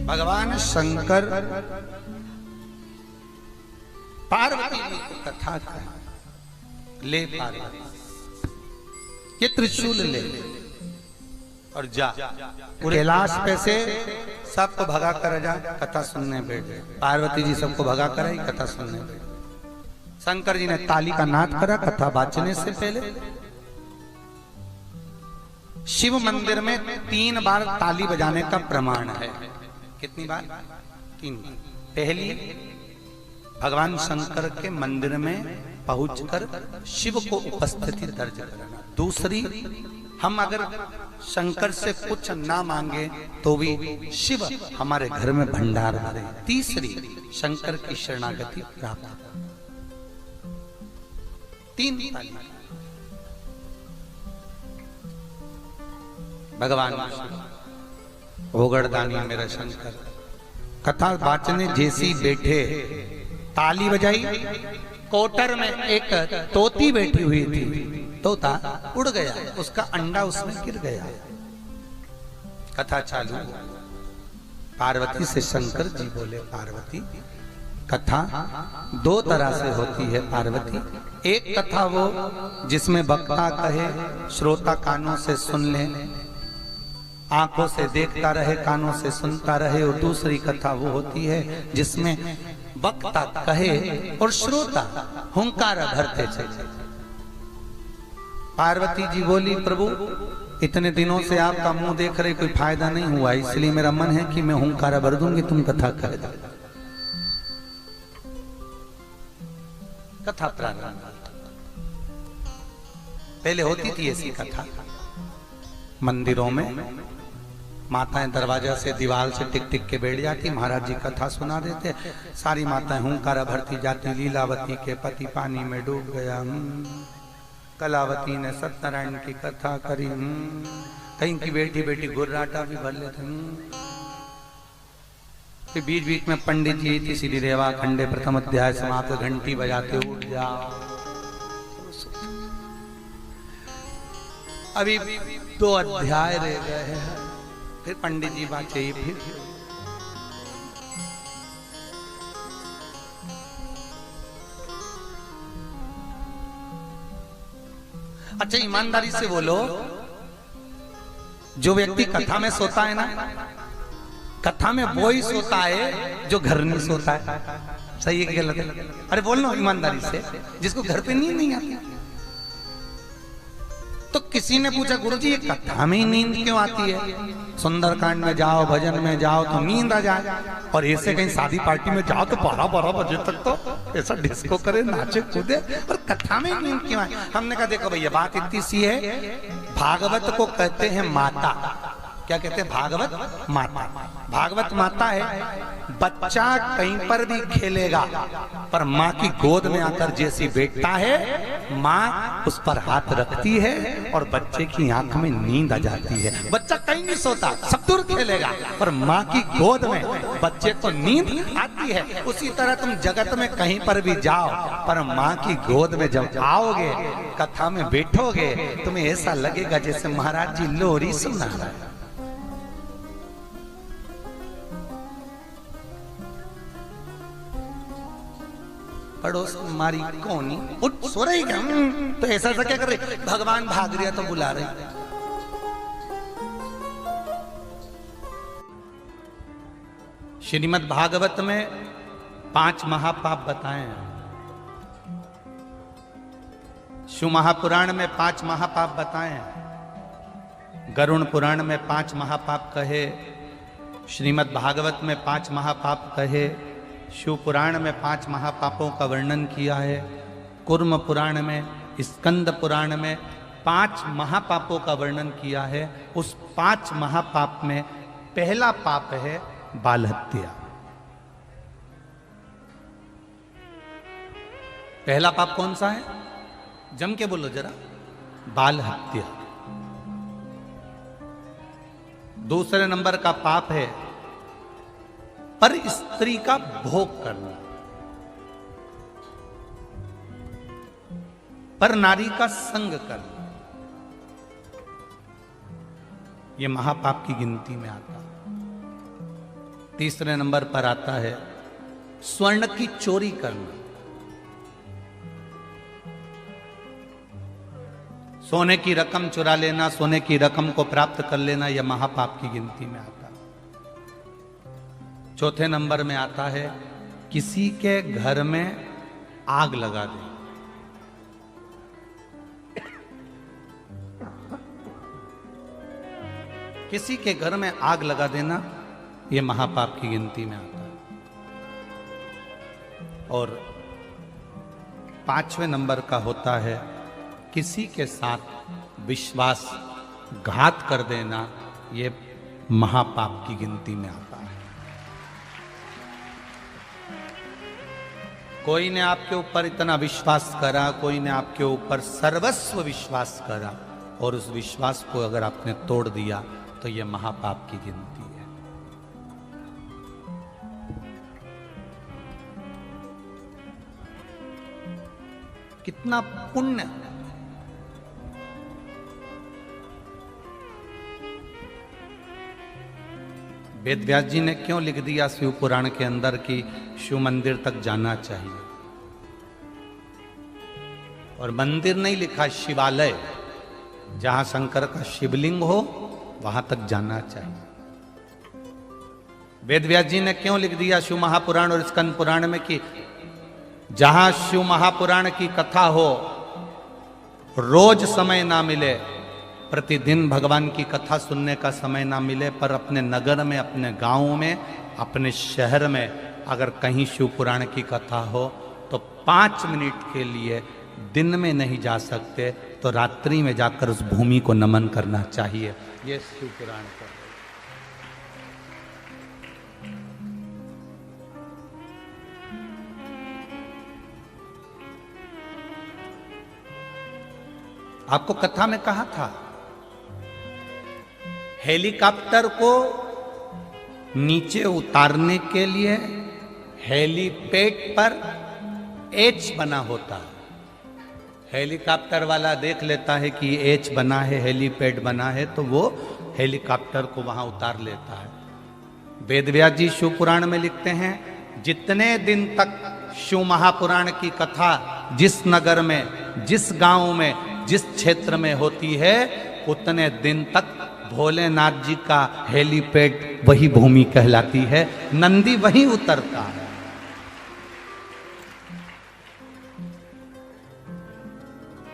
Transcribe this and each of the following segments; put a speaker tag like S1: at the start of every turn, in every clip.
S1: भगवान शंकर पार्वती जी को कथा कही, ले पार्वती ये त्रिशूल ले और जा कैलाश पे से सबको भगा कर जा, कथा सुनने बैठ गए। पार्वती जी सबको भगा कर आई, कथा सुनने बैठ। शंकर जी ने ताली का नाद करा कथा बाचने से पहले। शिव मंदिर में 3 बार ताली बजाने का प्रमाण है। कितनी बार? 3 बार। पहली, भगवान शंकर के मंदिर में पहुंचकर शिव को उपस्थिति दर्ज करना। दूसरी, हम अगर शंकर से कुछ ना मांगे तो भी शिव हमारे घर में भंडार भरे। तीसरी, शंकर की शरणागति प्राप्त। 3 ताली। भगवान ओगड़दानी मेरा शंकर कथा बाचने जैसी बैठे, ताली बजाई। कोटर में एक तोती बैठी हुई थी, तोता उड़ गया, उसका अंडा उसमें गिर गया। कथा चालू। पार्वती से शंकर जी बोले, पार्वती कथा 2 तरह से होती है पार्वती। एक कथा वो जिसमें वक्ता कहे, श्रोता कानों से सुन ले, आंखों से देखता रहे, कानों से सुनता रहे। और दूसरी कथा वो होती है जिसमें वक्ता कहे और श्रोता हुंकारा भरते चले। पार्वती जी बोली, प्रभु इतने दिनों से आपका मुंह देख रहे, कोई फायदा नहीं हुआ, इसलिए मेरा मन है कि मैं हुंकारा भर दूंगी, तुम कथा कर दो। कथा प्रारंभ। पहले होती थी ऐसी कथा मंदिरों में, माताएं दरवाजा से दीवार से टिक टिक के बैठ जाती, महाराज जी कथा सुना देते। सारी माताएं हुंकारा भरती जाती। लीलावती के पति पानी में डूब गया, कलावती ने सत्यनारायण की कथा करी, कहीं की बेटी बेटी गुर्राटा भी भर लेते। फिर बीच बीच में पंडित जी थी, श्री रेवा खंडे प्रथम अध्याय समाप्त, घंटी बजाते उठ जाओ। अभी 2 अध्याय रह गए हैं, फिर पंडित जी बात चाहिए। फिर अच्छा ईमानदारी से बोलो, जो व्यक्ति कथा में सोता है ना, कथा में वो ही सोता है जो घर नहीं सोता है। सही है कि गलत है? अरे बोल लो ईमानदारी से, जिसको घर पे नींद नहीं आती। तो किसी ने पूछा, गुरुजी ये कथा में ही नींद क्यों आती है? सुंदरकांड में जाओ, भजन में जाओ तो नींद आ जाए, और ऐसे कहीं शादी पार्टी में जाओ तो 12-12 बजे तक तो ऐसा डिस्को करे, नाचे कूदे, पर कथा में नींद क्यों आए? हमने कहा देखो भैया, बात इतनी सी है, भागवत को कहते हैं माता। क्या कहते हैं? भागवत माता। भागवत माता है, बच्चा कहीं पर भी खेलेगा पर माँ की गोद में आकर जैसी बैठता है, माँ उस पर हाथ रखती है और बच्चे की आंख में नींद आ जाती है। बच्चा कहीं नहीं सोता, सब दूर खेलेगा, पर माँ की गोद में बच्चे को नींद आती है। उसी तरह तुम जगत में कहीं पर भी जाओ, पर माँ की गोद में जब आओगे, कथा में बैठोगे, तुम्हें ऐसा लगेगा जैसे महाराज जी लोरी सुना रहे हैं। पड़ोस मारी कोनी उठ, सो रही क्या? तो ऐसा क्या कर रही? भगवान भाग रहा तो बुला रही। श्रीमद् भागवत में 5 महापाप बताए हैं। शिव महापुराण में 5 महापाप बताए हैं। गरुण पुराण में 5 महापाप कहे। श्रीमद् भागवत में 5 महापाप कहे। शिव पुराण में 5 महापापों का वर्णन किया है। कुर्म पुराण में, स्कंद पुराण में 5 महापापों का वर्णन किया है। उस 5 महापाप में पहला पाप है बाल हत्या। पहला पाप कौन सा है? जम के बोलो जरा। बाल हत्या। दूसरे नंबर का पाप है पर स्त्री का भोग करना, पर नारी का संग करना, ये महापाप की गिनती में आता है। तीसरे नंबर पर आता है स्वर्ण की चोरी करना। सोने की रकम चुरा लेना, सोने की रकम को प्राप्त कर लेना, यह महापाप की गिनती में आता है। चौथे नंबर में आता है किसी के घर में आग लगा दे। किसी के घर में आग लगा देना, यह महापाप की गिनती में आता है। और पांचवें नंबर का होता है किसी के साथ विश्वासघात कर देना, यह महापाप की गिनती में आता है। कोई ने आपके ऊपर इतना विश्वास करा, कोई ने आपके ऊपर सर्वस्व विश्वास करा, और उस विश्वास को अगर आपने तोड़ दिया तो यह महापाप की गिनती है। कितना पुण्य। वेद व्यास जी ने क्यों लिख दिया शिव पुराण के अंदर कि शिव मंदिर तक जाना चाहिए, और मंदिर नहीं लिखा, शिवालय, जहां शंकर का शिवलिंग हो वहां तक जाना चाहिए। वेद व्यास जी ने क्यों लिख दिया शिव महापुराण और स्कंद पुराण में कि जहां शिव महापुराण की कथा हो, रोज समय ना मिले, प्रतिदिन भगवान की कथा सुनने का समय ना मिले, पर अपने नगर में, अपने गांव में, अपने शहर में अगर कहीं शिव पुराण की कथा हो तो 5 मिनट के लिए दिन में नहीं जा सकते तो रात्रि में जाकर उस भूमि को नमन करना चाहिए। ये शिव पुराण का। आपको कथा में कहा था हेलीकॉप्टर को नीचे उतारने के लिए हेलीपैड पर एच बना होता है। हेलीकॉप्टर वाला देख लेता है कि एच बना है, हेलीपैड बना है, तो वो हेलीकॉप्टर को वहां उतार लेता है। वेद व्यास जी शिव पुराण में लिखते हैं जितने दिन तक शिव महापुराण की कथा जिस नगर में, जिस गांव में, जिस क्षेत्र में होती है, उतने दिन तक भोलेनाथ जी का हेलीपैड वही भूमि कहलाती है, नंदी वहीं उतरता है।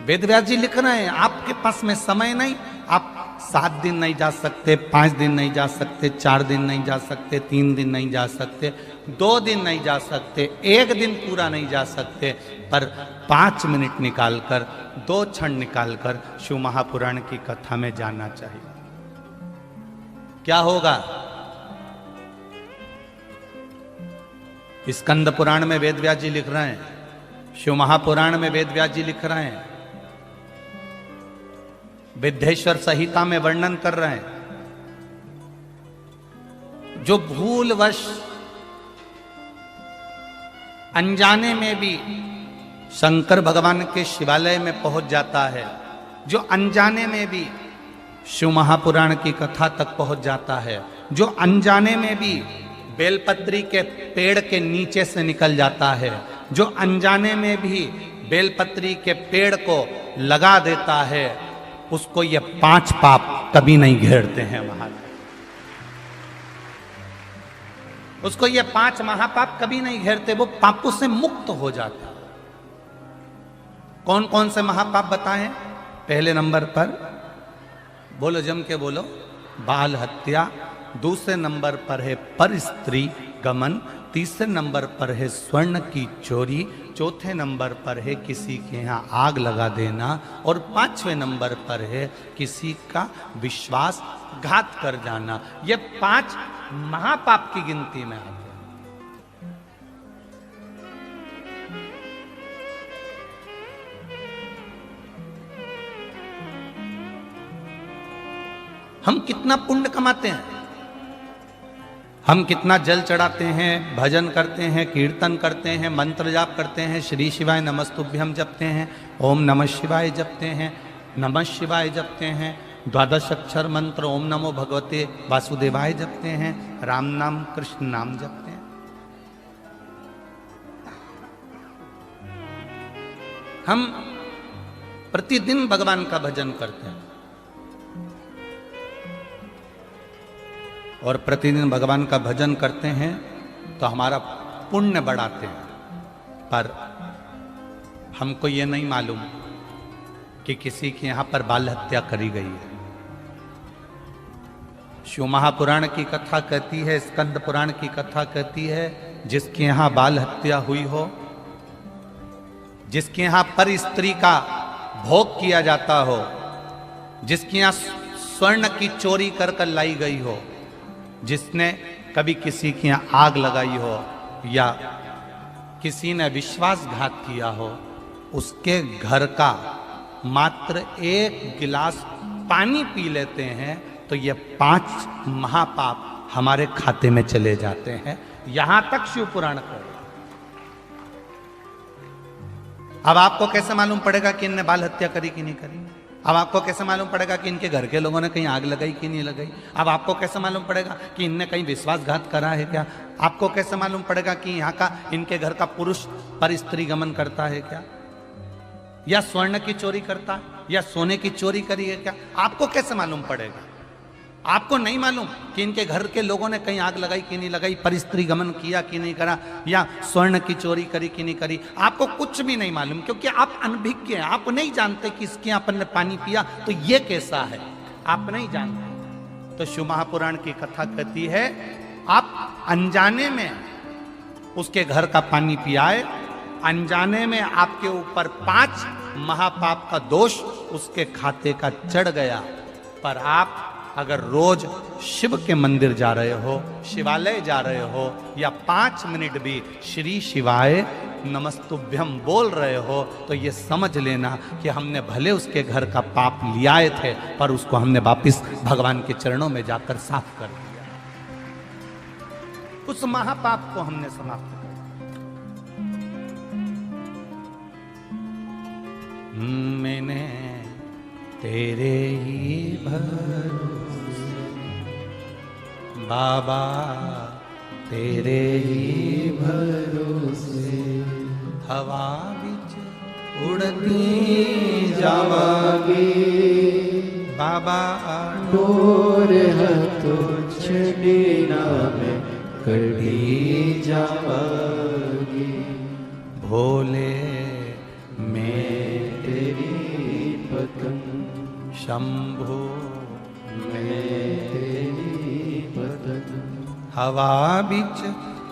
S1: वेद व्यास जी लिख रहे हैं आपके पास में समय नहीं, आप 7 दिन नहीं जा सकते, 5 दिन नहीं जा सकते, 4 दिन नहीं जा सकते, 3 दिन नहीं जा सकते, 2 दिन नहीं जा सकते, 1 दिन पूरा नहीं जा सकते, पर 5 मिनट निकालकर, 2 क्षण निकालकर शिव महापुराण की कथा में जाना चाहिए। क्या होगा? स्कंद पुराण में वेद व्यास जी लिख रहे हैं, शिव महापुराण में वेद व्यास जी लिख रहे हैं, विद्येश्वर संहिता में वर्णन कर रहे हैं, जो भूलवश अनजाने में भी शंकर भगवान के शिवालय में पहुंच जाता है, जो अनजाने में भी शिव महापुराण की कथा तक पहुंच जाता है, जो अनजाने में भी बेलपत्री के पेड़ के नीचे से निकल जाता है, जो अनजाने में भी बेलपत्री के पेड़ को लगा देता है, उसको ये 5 पाप कभी नहीं घेरते हैं महाराज। उसको ये 5 महापाप कभी नहीं घेरते, वो पापों से मुक्त हो जाता। कौन कौन से महापाप बताएं? पहले नंबर पर बोलो, जम के बोलो, बाल हत्या। दूसरे नंबर पर है पर स्त्री गमन। तीसरे नंबर पर है स्वर्ण की चोरी। चौथे नंबर पर है किसी के यहाँ आग लगा देना। और 5वें नंबर पर है किसी का विश्वासघात कर जाना। ये 5 महापाप की गिनती में आते हैं। हम कितना पुण्य कमाते हैं, हम कितना जल चढ़ाते हैं, भजन करते हैं, कीर्तन करते हैं, मंत्र जाप करते हैं, श्री शिवाय नमस्तुभ्यम जपते हैं, ओम नमः शिवाय जपते हैं, नमः शिवाय जपते हैं, द्वादश अक्षर मंत्र ओम नमो भगवते वासुदेवाय जपते हैं, राम नाम कृष्ण नाम जपते हैं। हम प्रतिदिन भगवान का भजन करते हैं और प्रतिदिन भगवान का भजन करते हैं तो हमारा पुण्य बढ़ाते हैं, पर हमको ये नहीं मालूम कि किसी के यहां पर बाल हत्या करी गई है। शिव महापुराण की कथा कहती है, स्कंद पुराण की कथा कहती है, जिसके यहां बाल हत्या हुई हो, जिसके यहां पर स्त्री का भोग किया जाता हो, जिसके यहां स्वर्ण की चोरी कर कर लाई गई हो, जिसने कभी किसी के यहां आग लगाई हो या किसी ने विश्वासघात किया हो, उसके घर का मात्र एक गिलास पानी पी लेते हैं तो ये 5 महापाप हमारे खाते में चले जाते हैं। यहां तक शिव पुराण कर। अब आपको कैसे मालूम पड़ेगा कि इनने बाल हत्या करी कि नहीं करी? अब आपको कैसे मालूम पड़ेगा कि इनके घर के लोगों ने कहीं आग लगाई कि नहीं लगाई? अब आपको कैसे मालूम पड़ेगा कि इनने कहीं विश्वासघात करा है क्या? आपको कैसे मालूम पड़ेगा कि यहाँ का इनके घर का पुरुष पर स्त्री गमन करता है क्या, या स्वर्ण की चोरी करता है, या सोने की चोरी करी है क्या? आपको कैसे मालूम पड़ेगा? आपको नहीं मालूम कि इनके घर के लोगों ने कहीं आग लगाई कि नहीं लगाई, पर स्त्री गमन किया कि नहीं करा, या स्वर्ण की चोरी करी कि नहीं करी? आपको कुछ भी नहीं मालूम, क्योंकि आप अनभिज्ञ हैं। आप नहीं जानते कि इसके अपन ने पानी पिया तो ये कैसा है, आप नहीं जानते। तो शिव महापुराण की कथा कहती है, आप अनजाने में उसके घर का पानी पियाए, अनजाने में आपके ऊपर 5 महापाप का दोष उसके खाते का चढ़ गया। पर आप अगर रोज शिव के मंदिर जा रहे हो, शिवालय जा रहे हो, या 5 मिनट भी श्री शिवाय नमस्तुभ्यम बोल रहे हो, तो ये समझ लेना कि हमने भले उसके घर का पाप लियाए थे, पर उसको हमने वापिस भगवान के चरणों में जाकर साफ कर दिया। उस महापाप को हमने समाप्त कर दिया। मैंने तेरे ही भरोसे बाबा, तेरे ही भरोसे हवा बिच उड़ती जावागी बाबा,
S2: डोर हथो छड़ी नाम कड़ी जावागी।
S1: भोले मैं
S2: तेरी पतंग,
S1: शंभो
S2: मैं तेरी पतंग,
S1: हवा बिच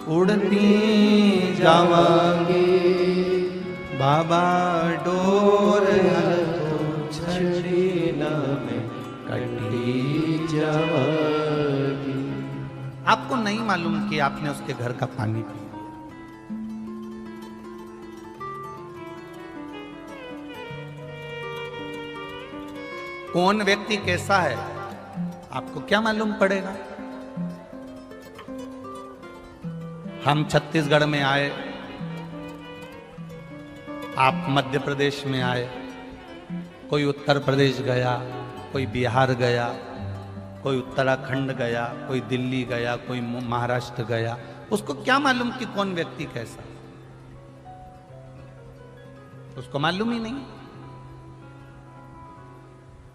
S1: उड़ती जावांगी बाबा, डोर
S2: हथो छड़ी नाम कड़ी जावागी।
S1: आपको नहीं मालूम कि आपने उसके घर का पानी पी लिया। कौन व्यक्ति कैसा है आपको क्या मालूम पड़ेगा? हम छत्तीसगढ़ में आए, आप मध्य प्रदेश में आए, कोई उत्तर प्रदेश गया, कोई बिहार गया, कोई उत्तराखंड गया, कोई दिल्ली गया, कोई महाराष्ट्र गया, उसको क्या मालूम कि कौन व्यक्ति कैसा? उसको मालूम ही नहीं।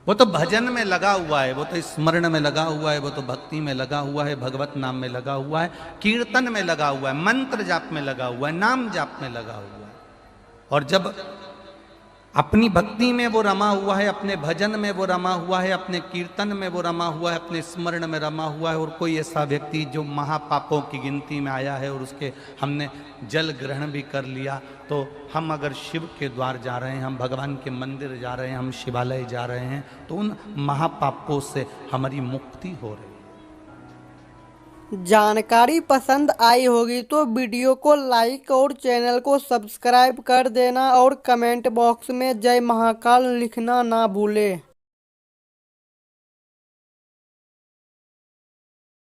S1: वो तो भजन में लगा हुआ है, वो तो स्मरण में लगा हुआ है, वो तो भक्ति में लगा हुआ है, भगवत नाम में लगा हुआ है, कीर्तन में लगा हुआ है, मंत्र जाप में लगा हुआ है, नाम जाप में लगा हुआ है। और जब अपनी भक्ति में वो रमा हुआ है, अपने भजन में वो रमा हुआ है, अपने कीर्तन में वो रमा हुआ है, अपने स्मरण में रमा हुआ है, और कोई ऐसा व्यक्ति जो महापापों की गिनती में आया है और उसके हमने जल ग्रहण भी कर लिया, तो हम अगर शिव के द्वार जा रहे हैं, हम भगवान के मंदिर जा रहे हैं, हम शिवालय जा रहे हैं, तो उन महापापों से हमारी मुक्ति हो रही है।
S3: जानकारी पसंद आई होगी तो वीडियो को लाइक और चैनल को सब्सक्राइब कर देना और कमेंट बॉक्स में जय महाकाल लिखना ना भूले।